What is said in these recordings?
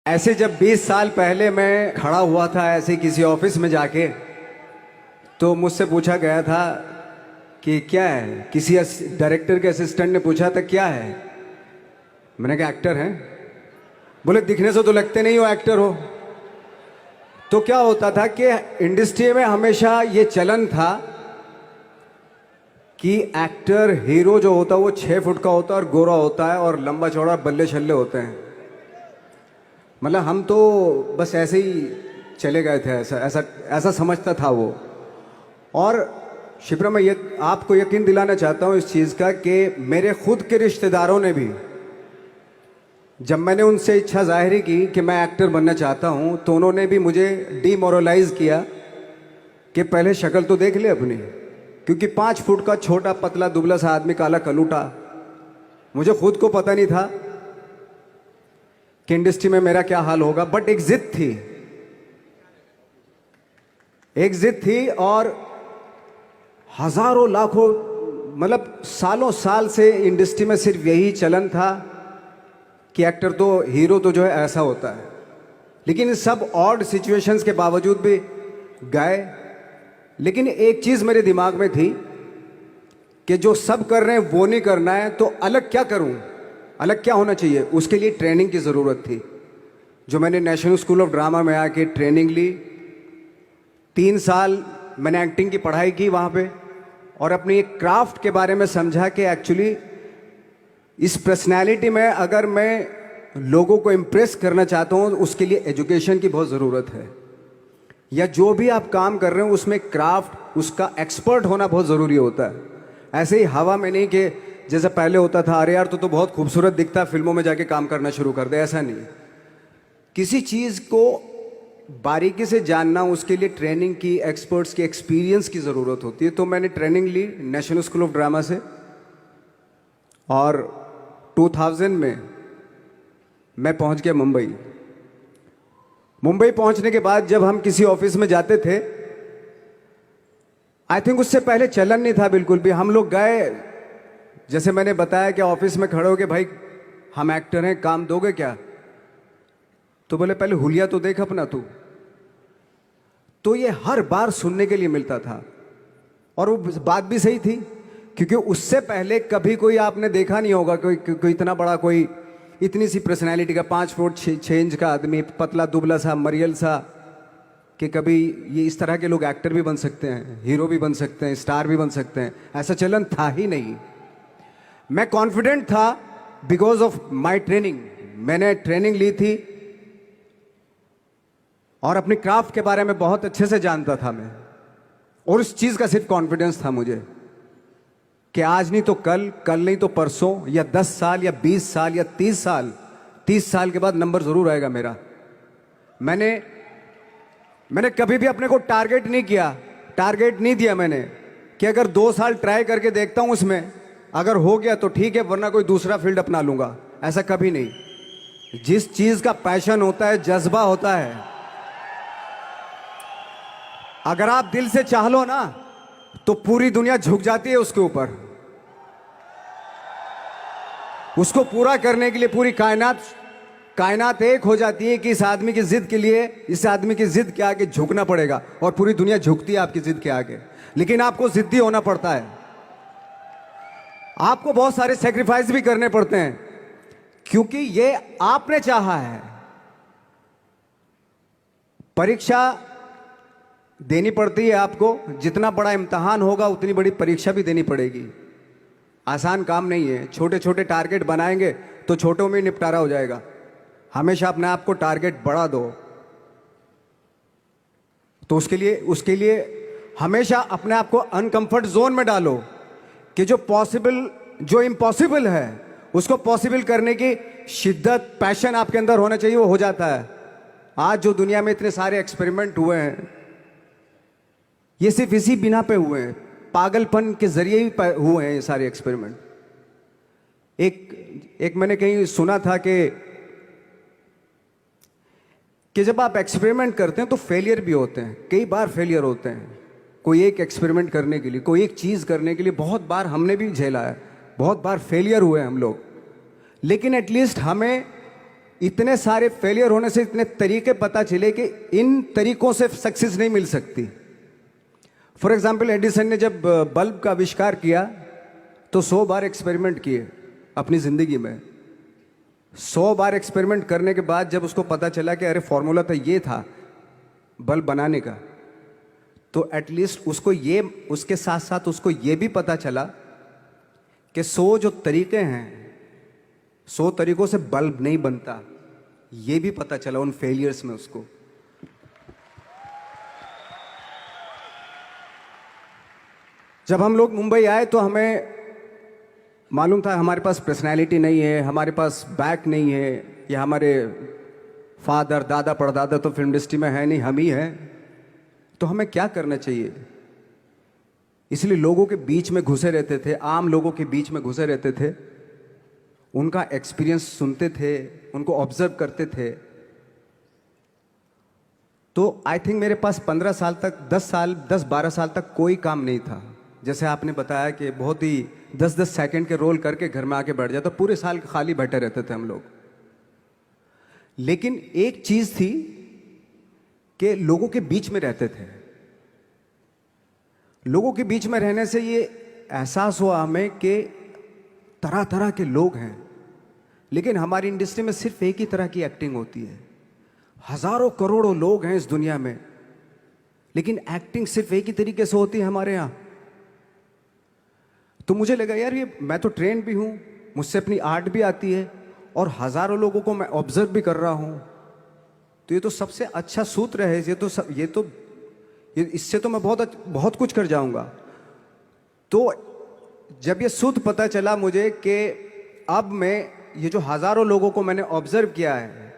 ऐसे जब 20 साल पहले मैं खड़ा हुआ था ऐसे किसी ऑफिस में जाके, तो मुझसे पूछा गया था कि क्या है। किसी डायरेक्टर के असिस्टेंट ने पूछा था क्या है। मैंने कहा एक्टर हैं। बोले दिखने से तो लगते नहीं हो एक्टर हो। तो क्या होता था कि इंडस्ट्री में हमेशा ये चलन था कि एक्टर हीरो जो होता है वो 6 फुट का होता है और गोरा होता है और लंबा चौड़ा बल्ले छल्ले होते हैं। मतलब हम तो बस ऐसे ही चले गए थे, ऐसा ऐसा ऐसा समझता था वो। और शिप्रा, मैं ये आपको यकीन दिलाना चाहता हूँ इस चीज़ का कि मेरे खुद के रिश्तेदारों ने भी, जब मैंने उनसे इच्छा जाहिर की कि मैं एक्टर बनना चाहता हूँ, तो उन्होंने भी मुझे डीमोरलाइज किया कि पहले शक्ल तो देख ले अपनी, क्योंकि 5 फुट का छोटा पतला दुबला सा आदमी, काला कलूटा। मुझे खुद को पता नहीं था कि इंडस्ट्री में मेरा क्या हाल होगा, बट एक जिद थी, एक जिद थी। और हजारों लाखों, मतलब सालों साल से इंडस्ट्री में सिर्फ यही चलन था कि एक्टर तो, हीरो तो जो है ऐसा होता है। लेकिन सब ऑड सिचुएशंस के बावजूद भी गए। लेकिन एक चीज़ मेरे दिमाग में थी कि जो सब कर रहे हैं वो नहीं करना है, तो अलग क्या करूं, अलग क्या होना चाहिए। उसके लिए ट्रेनिंग की ज़रूरत थी, जो मैंने नेशनल स्कूल ऑफ ड्रामा में आके ट्रेनिंग ली। 3 साल मैंने एक्टिंग की पढ़ाई की वहाँ पे, और अपनी एक क्राफ्ट के बारे में समझा कि एक्चुअली इस पर्सनैलिटी में अगर मैं लोगों को इम्प्रेस करना चाहता हूँ, उसके लिए एजुकेशन की बहुत ज़रूरत है। या जो भी आप काम कर रहे हो उसमें क्राफ्ट, उसका एक्सपर्ट होना बहुत ज़रूरी होता है। ऐसे ही हवा में नहीं कि जैसे पहले होता था, अरे यार तो बहुत खूबसूरत दिखता है, फिल्मों में जाके काम करना शुरू कर दे, ऐसा नहीं। किसी चीज़ को बारीकी से जानना, उसके लिए ट्रेनिंग की, एक्सपर्ट्स की, एक्सपीरियंस की ज़रूरत होती है। तो मैंने ट्रेनिंग ली नेशनल स्कूल ऑफ ड्रामा से, और 2000 में मैं पहुंच गया मुंबई। मुंबई पहुंचने के बाद जब हम किसी ऑफिस में जाते थे, आई थिंक उससे पहले चलन नहीं था बिल्कुल भी। हम लोग गए, जैसे मैंने बताया कि ऑफिस में खड़े हो के, भाई हम एक्टर हैं, काम दोगे क्या। तो बोले पहले हुलिया तो देख अपना तू। तो ये हर बार सुनने के लिए मिलता था, और वो बात भी सही थी, क्योंकि उससे पहले कभी कोई आपने देखा नहीं होगा कोई इतना बड़ा, कोई इतनी सी पर्सनैलिटी का 5 फुट 6 इंच का आदमी, पतला दुबला सा मरियल सा, कि कभी ये इस तरह के लोग एक्टर भी बन सकते हैं, हीरो भी बन सकते हैं, स्टार भी बन सकते हैं। ऐसा चलन था ही नहीं। मैं कॉन्फिडेंट था बिकॉज ऑफ माई ट्रेनिंग। मैंने ट्रेनिंग ली थी और अपनी क्राफ्ट के बारे में बहुत अच्छे से जानता था मैं, और उस चीज़ का सिर्फ कॉन्फिडेंस था मुझे कि आज नहीं तो कल, कल नहीं तो परसों, या 10 साल या 20 साल या 30 साल, 30 साल के बाद नंबर ज़रूर आएगा मेरा। मैंने कभी भी अपने को टारगेट नहीं किया, टारगेट नहीं दिया मैंने कि अगर 2 साल ट्राई करके देखता हूं, उसमें अगर हो गया तो ठीक है, वरना कोई दूसरा फील्ड अपना लूंगा। ऐसा कभी नहीं। जिस चीज़ का पैशन होता है, जज्बा होता है, अगर आप दिल से चाह लो ना, तो पूरी दुनिया झुक जाती है उसके ऊपर। उसको पूरा करने के लिए पूरी कायनात एक हो जाती है कि इस आदमी की जिद के लिए, इस आदमी की जिद के आगे झुकना पड़ेगा, और पूरी दुनिया झुकती है आपकी जिद के आगे। लेकिन आपको जिद्दी होना पड़ता है, आपको बहुत सारे सेक्रीफाइस भी करने पड़ते हैं, क्योंकि ये आपने चाहा है। परीक्षा देनी पड़ती है आपको, जितना बड़ा इम्तहान होगा उतनी बड़ी परीक्षा भी देनी पड़ेगी। आसान काम नहीं है। छोटे छोटे टारगेट बनाएंगे तो छोटों में निपटारा हो जाएगा। हमेशा अपने आप को टारगेट बढ़ा दो। तो उसके लिए हमेशा अपने आप को अनकंफर्ट जोन में डालो, कि जो इम्पॉसिबल है उसको पॉसिबल करने की शिद्दत, पैशन आपके अंदर होना चाहिए, वो हो जाता है। आज जो दुनिया में इतने सारे एक्सपेरिमेंट हुए हैं, ये सिर्फ इसी बिना पे हुए हैं, पागलपन के जरिए ही हुए हैं ये सारे एक्सपेरिमेंट। एक मैंने कहीं सुना था कि जब आप एक्सपेरिमेंट करते हैं तो फेलियर भी होते हैं, कई बार फेलियर होते हैं। कोई एक एक्सपेरिमेंट करने के लिए, कोई एक चीज़ करने के लिए बहुत बार हमने भी झेला है, बहुत बार फेलियर हुए हम लोग। लेकिन एटलीस्ट हमें इतने सारे फेलियर होने से इतने तरीके पता चले कि इन तरीकों से सक्सेस नहीं मिल सकती। फॉर एग्जाम्पल, एडिसन ने जब बल्ब का आविष्कार किया तो 100 बार एक्सपेरिमेंट किए अपनी ज़िंदगी में। 100 बार एक्सपेरिमेंट करने के बाद जब उसको पता चला कि अरे फॉर्मूला तो ये था बल्ब बनाने का, तो एटलीस्ट उसको ये, उसके साथ साथ उसको ये भी पता चला कि 100 जो तरीके हैं, 100 तरीकों से बल्ब नहीं बनता, ये भी पता चला उन फेलियर्स में उसको। जब हम लोग मुंबई आए तो हमें मालूम था हमारे पास पर्सनैलिटी नहीं है, हमारे पास बैक नहीं है, या हमारे फादर दादा परदादा तो फिल्म इंडस्ट्री में है नहीं, हम ही हैं, तो हमें क्या करना चाहिए। इसलिए लोगों के बीच में घुसे रहते थे, आम लोगों के बीच में घुसे रहते थे, उनका एक्सपीरियंस सुनते थे, उनको ऑब्जर्व करते थे। तो आई थिंक मेरे पास 15 साल तक, 10-12 साल तक कोई काम नहीं था। जैसे आपने बताया कि बहुत ही 10-10 सेकंड के रोल करके घर में आके बैठ जाता, पूरे साल खाली बैठे रहते थे हम लोग। लेकिन एक चीज थी कि लोगों के बीच में रहते थे। लोगों के बीच में रहने से ये एहसास हुआ हमें कि तरह तरह के लोग हैं, लेकिन हमारी इंडस्ट्री में सिर्फ एक ही तरह की एक्टिंग होती है। हजारों करोड़ों लोग हैं इस दुनिया में, लेकिन एक्टिंग सिर्फ एक ही तरीके से होती है हमारे यहाँ। तो मुझे लगा यार, ये मैं तो ट्रेन भी हूँ, मुझसे अपनी आर्ट भी आती है, और हजारों लोगों को मैं ऑब्जर्व भी कर रहा हूँ, तो ये तो सबसे अच्छा सूत्र है। इससे तो मैं बहुत कुछ कर जाऊंगा। तो जब ये सूत्र पता चला मुझे कि अब मैं ये जो हजारों लोगों को मैंने ऑब्जर्व किया है,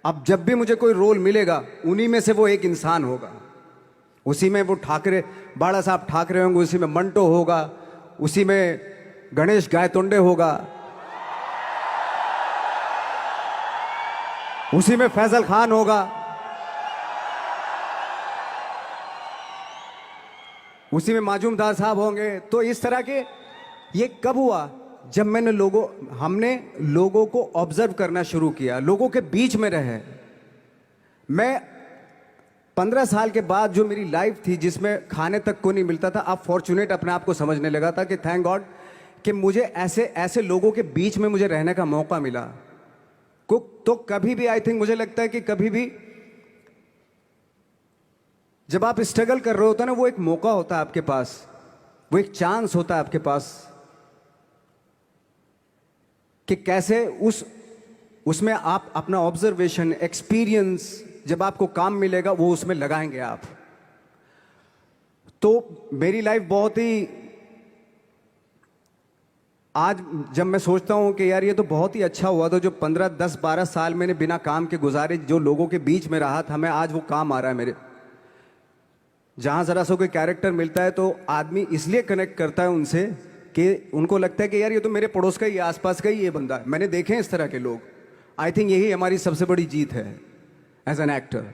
अब जब भी मुझे कोई रोल मिलेगा उन्हीं में से वो एक इंसान होगा। उसी में वो ठाकरे, बाला साहब ठाकरे होंगे, उसी में मंटो होगा, उसी में गणेश गायतोंडे होगा, उसी में फैजल खान होगा, उसी में माजूमदार साहब होंगे। तो इस तरह के, ये कब हुआ? जब हमने लोगों को ऑब्जर्व करना शुरू किया, लोगों के बीच में रहे। मैं 15 साल के बाद जो मेरी लाइफ थी, जिसमें खाने तक को नहीं मिलता था, अब फॉर्चुनेट अपने आप को समझने लगा था कि थैंक गॉड कि मुझे ऐसे ऐसे लोगों के बीच में मुझे रहने का मौका मिला। तो कभी भी, आई थिंक मुझे लगता है कि कभी भी जब आप स्ट्रगल कर रहे होते हैं ना, वो एक मौका होता है आपके पास, वो एक चांस होता है आपके पास कि कैसे उसमें आप अपना ऑब्जर्वेशन, एक्सपीरियंस, जब आपको काम मिलेगा वो उसमें लगाएंगे आप। तो मेरी लाइफ बहुत ही, आज जब मैं सोचता हूं कि यार ये तो बहुत ही अच्छा हुआ था जो 15, 10, 12 साल मैंने बिना काम के गुजारे, जो लोगों के बीच में रहा था मैं, आज वो काम आ रहा है मेरे। जहां जरा सा कोई कैरेक्टर मिलता है तो आदमी इसलिए कनेक्ट करता है उनसे कि उनको लगता है कि यार ये तो मेरे पड़ोस का ही, आसपास का ही ये बंदा है। मैंने देखे हैं इस तरह के लोग। आई थिंक यही हमारी सबसे बड़ी जीत है as an actor.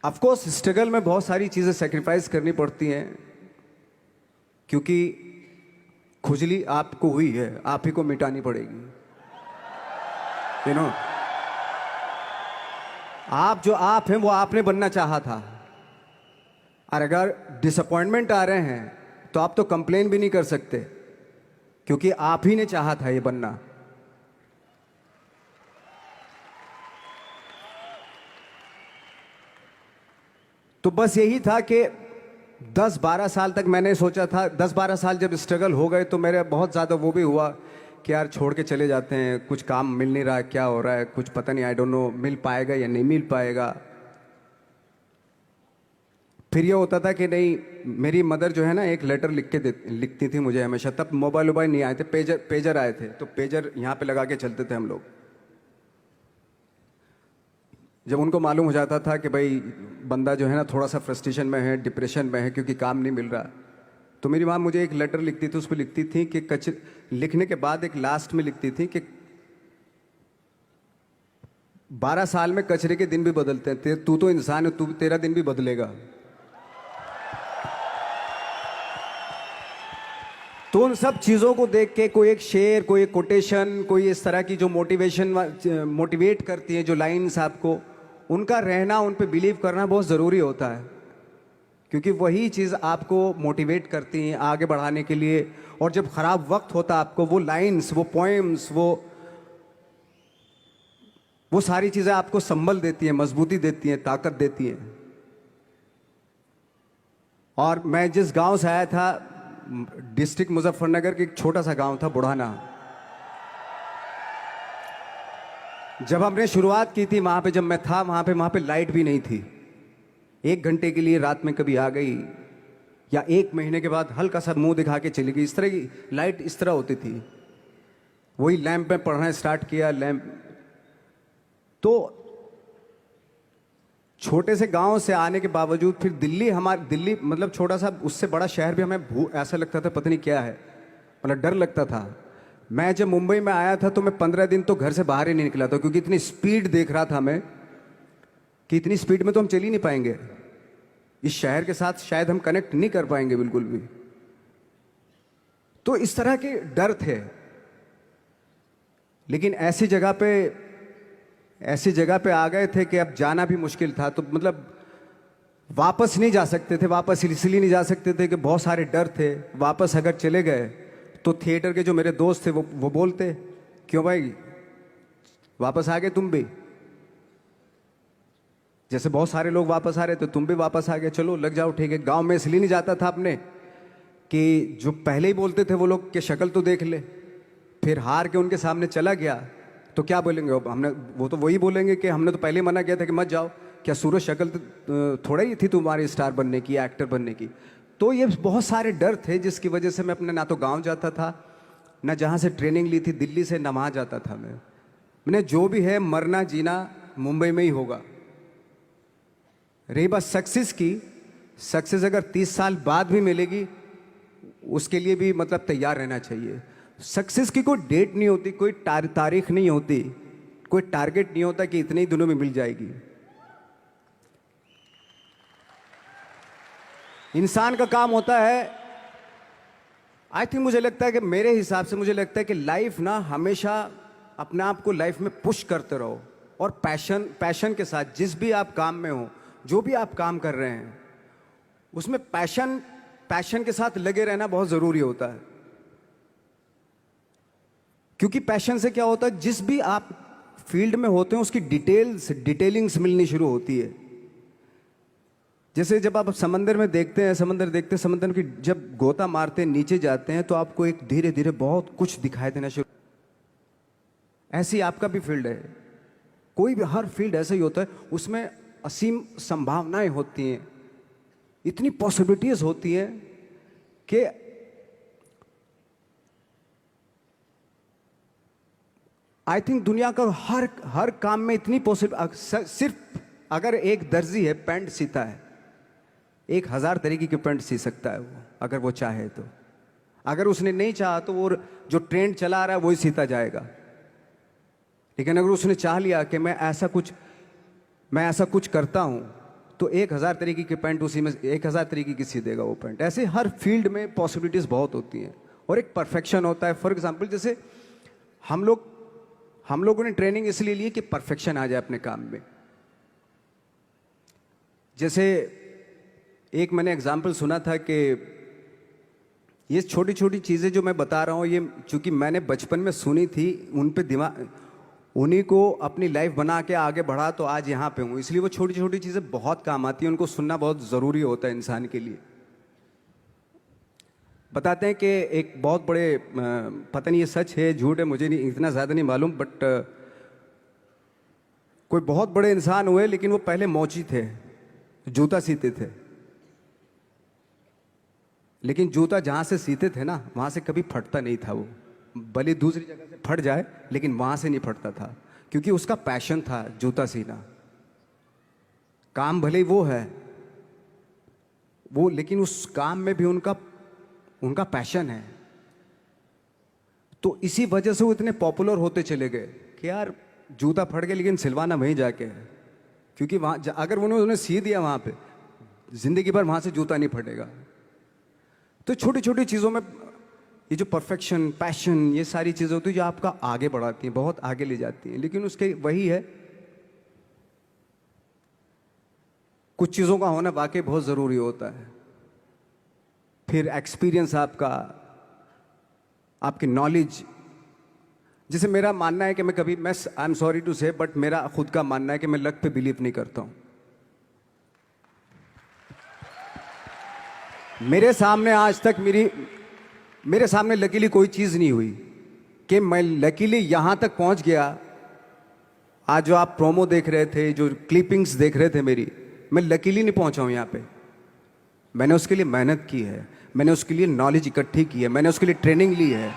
Of course struggle में बहुत सारी चीजें सेक्रीफाइस करनी पड़ती हैं, क्योंकि खुजली आपको हुई है, आप ही को मिटानी पड़ेगी। यू नो, आप जो आप हैं वो आपने बनना चाहा था, और अगर डिसअपॉइंटमेंट आ रहे हैं तो आप तो कंप्लेन भी नहीं कर सकते, क्योंकि आप ही ने चाहा था ये बनना। तो बस यही था कि 10-12 साल तक मैंने सोचा था, 10-12 साल जब स्ट्रगल हो गए तो मेरे बहुत ज़्यादा वो भी हुआ कि यार छोड़ के चले जाते हैं, कुछ काम मिल नहीं रहा है, क्या हो रहा है, कुछ पता नहीं, आई डोंट नो मिल पाएगा या नहीं मिल पाएगा। फिर ये होता था कि नहीं, मेरी मदर जो है ना, एक लेटर लिखती थी मुझे हमेशा। तब मोबाइल नहीं आए थे, पेजर आए थे, तो पेजर यहाँ पे लगा के चलते थे हम लोग। जब उनको मालूम हो जाता था कि भाई बंदा जो है ना थोड़ा सा फ्रस्ट्रेशन में है, डिप्रेशन में है, क्योंकि काम नहीं मिल रहा, तो मेरी माँ मुझे एक लेटर लिखती थी। उस पर लिखती थी कि लिखने के बाद एक लास्ट में लिखती थी कि 12 साल में कचरे के दिन भी बदलते हैं, तू तो इंसान है, तेरा दिन भी बदलेगा। तो उन सब चीज़ों को देख के कोई एक शेर, कोई एक कोटेशन, कोई इस तरह की जो मोटिवेट करती है जो लाइंस आपको, उनका रहना, उन पे बिलीव करना बहुत ज़रूरी होता है, क्योंकि वही चीज़ आपको मोटिवेट करती हैं आगे बढ़ाने के लिए। और जब ख़राब वक्त होता है आपको, वो लाइंस, वो पोएम्स, वो सारी चीज़ें आपको संबल देती हैं, मजबूती देती हैं, ताकत देती हैं। और मैं जिस गांव से आया था, डिस्ट्रिक्ट मुजफ्फरनगर के एक छोटा सा गांव था बुढ़ाना। जब हमने शुरुआत की थी वहां पे, जब मैं था वहां पे लाइट भी नहीं थी। 1 घंटे के लिए रात में कभी आ गई, या 1 महीने के बाद हल्का सा मुंह दिखा के चली गई। इस तरह की लाइट इस तरह होती थी। वही लैंप में पढ़ना स्टार्ट किया, लैंप। तो छोटे से गांव से आने के बावजूद फिर दिल्ली मतलब छोटा सा, उससे बड़ा शहर भी हमें ऐसा लगता था पता नहीं क्या है, मतलब डर लगता था। मैं जब मुंबई में आया था तो मैं 15 दिन तो घर से बाहर ही नहीं निकला था, क्योंकि इतनी स्पीड देख रहा था मैं कि इतनी स्पीड में तो हम चल ही नहीं पाएंगे, इस शहर के साथ शायद हम कनेक्ट नहीं कर पाएंगे बिल्कुल भी। तो इस तरह के डर थे। लेकिन ऐसी जगह पे आ गए थे कि अब जाना भी मुश्किल था। तो मतलब वापस नहीं जा सकते थे, वापस इसलिए नहीं जा सकते थे कि बहुत सारे डर थे। वापस अगर चले गए तो थिएटर के जो मेरे दोस्त थे वो बोलते, क्यों भाई वापस आ गए तुम भी, जैसे बहुत सारे लोग वापस आ रहे थे तुम भी वापस आ गए, चलो लग जाओ ठीक है। गांव में इसलिए नहीं जाता था अपने कि जो पहले ही बोलते थे वो लोग कि शक्ल तो देख ले, फिर हार के उनके सामने चला गया तो क्या बोलेंगे वो तो वही बोलेंगे कि हमने तो पहले ही मना किया था कि मत जाओ, क्या सूरज शक्ल तो थोड़ा ही थी तुम्हारी स्टार बनने की, एक्टर बनने की। तो ये बहुत सारे डर थे जिसकी वजह से मैं अपने ना तो गांव जाता था, ना जहाँ से ट्रेनिंग ली थी दिल्ली से, ना वहाँ जाता था। मैंने जो भी है मरना जीना मुंबई में ही होगा। रही बात सक्सेस की, सक्सेस अगर 30 साल बाद भी मिलेगी उसके लिए भी मतलब तैयार रहना चाहिए। सक्सेस की कोई डेट नहीं होती, कोई तारीख नहीं होती, कोई टारगेट नहीं होता कि इतने ही दिनों में मिल जाएगी। इंसान का काम होता है, आई थिंक मुझे लगता है कि मेरे हिसाब से मुझे लगता है कि लाइफ ना हमेशा अपने आप को लाइफ में पुश करते रहो, और पैशन के साथ जिस भी आप काम में हो, जो भी आप काम कर रहे हैं उसमें पैशन के साथ लगे रहना बहुत ज़रूरी होता है। क्योंकि पैशन से क्या होता है, जिस भी आप फील्ड में होते हैं उसकी डिटेलिंग्स मिलनी शुरू होती है। जैसे जब आप समंदर में देखते हैं, समंदर की जब गोता मारते हैं नीचे जाते हैं तो आपको एक धीरे धीरे बहुत कुछ दिखाई देना शुरू। ऐसी आपका भी फील्ड है, कोई भी हर फील्ड ऐसा ही होता है, उसमें असीम संभावनाएं होती हैं, इतनी पॉसिबिलिटीज होती हैं कि आई थिंक दुनिया का हर काम में इतनी सिर्फ अगर एक दर्जी है पैंट सीता है, 1000 तरीके की पैंट सी सकता है वो, अगर वो चाहे तो। अगर उसने नहीं चाहा तो वो जो ट्रेंड चला रहा है वही सीता जाएगा। लेकिन अगर उसने चाह लिया कि मैं ऐसा कुछ करता हूं, तो 1000 तरीके की पैंट उसी में 1000 तरीके की सी देगा वो पैंट। ऐसे हर फील्ड में पॉसिबिलिटीज बहुत होती हैं, और एक परफेक्शन होता है। फॉर एग्जाम्पल जैसे हम लोगों ने ट्रेनिंग इसलिए ली कि परफेक्शन आ जाए अपने काम में। जैसे एक मैंने एग्जाम्पल सुना था कि ये छोटी छोटी चीज़ें जो मैं बता रहा हूँ, ये चूंकि मैंने बचपन में सुनी थी, उन्हीं को अपनी लाइफ बना के आगे बढ़ा तो आज यहाँ पे हूँ। इसलिए वो छोटी छोटी चीज़ें बहुत काम आती हैं, उनको सुनना बहुत ज़रूरी होता है इंसान के लिए। बताते हैं कि एक बहुत बड़े, पता नहीं ये सच है झूठ है, मुझे नहीं इतना ज़्यादा नहीं मालूम, बट कोई बहुत बड़े इंसान हुए, लेकिन वो पहले मोची थे, जूता सीते थे। लेकिन जूता जहाँ से सीते थे ना, वहाँ से कभी फटता नहीं था वो, भले दूसरी जगह से फट जाए लेकिन वहाँ से नहीं फटता था, क्योंकि उसका पैशन था जूता सीना। काम भले वो है वो, लेकिन उस काम में भी उनका पैशन है। तो इसी वजह से वो इतने पॉपुलर होते चले गए कि यार जूता फट गया लेकिन सिलवाना वहीं जाके है, क्योंकि वहाँ अगर उन्होंने सी दिया वहाँ पे, जिंदगी भर वहाँ से जूता नहीं फटेगा। तो छोटी छोटी चीज़ों में ये जो परफेक्शन, पैशन, ये सारी चीज़ें होती है जो आपका आगे बढ़ाती हैं, बहुत आगे ले जाती हैं। लेकिन उसके वही है, कुछ चीज़ों का होना वाकई बहुत ज़रूरी होता है। फिर एक्सपीरियंस आपका, आपकी नॉलेज। जैसे मेरा मानना है कि मैं कभी, मैं आई एम सॉरी टू से, बट मेरा खुद का मानना है कि मैं लक पे बिलीव नहीं करता हूँ। मेरे सामने आज तक मेरे सामने लकीली कोई चीज़ नहीं हुई कि मैं लकीली यहाँ तक पहुँच गया। आज जो आप प्रोमो देख रहे थे, जो क्लिपिंग्स देख रहे थे मेरी, मैं लकीली नहीं पहुँचा हूँ यहाँ पे। मैंने उसके लिए मेहनत की है, मैंने उसके लिए नॉलेज इकट्ठी की है, मैंने उसके लिए ट्रेनिंग ली है।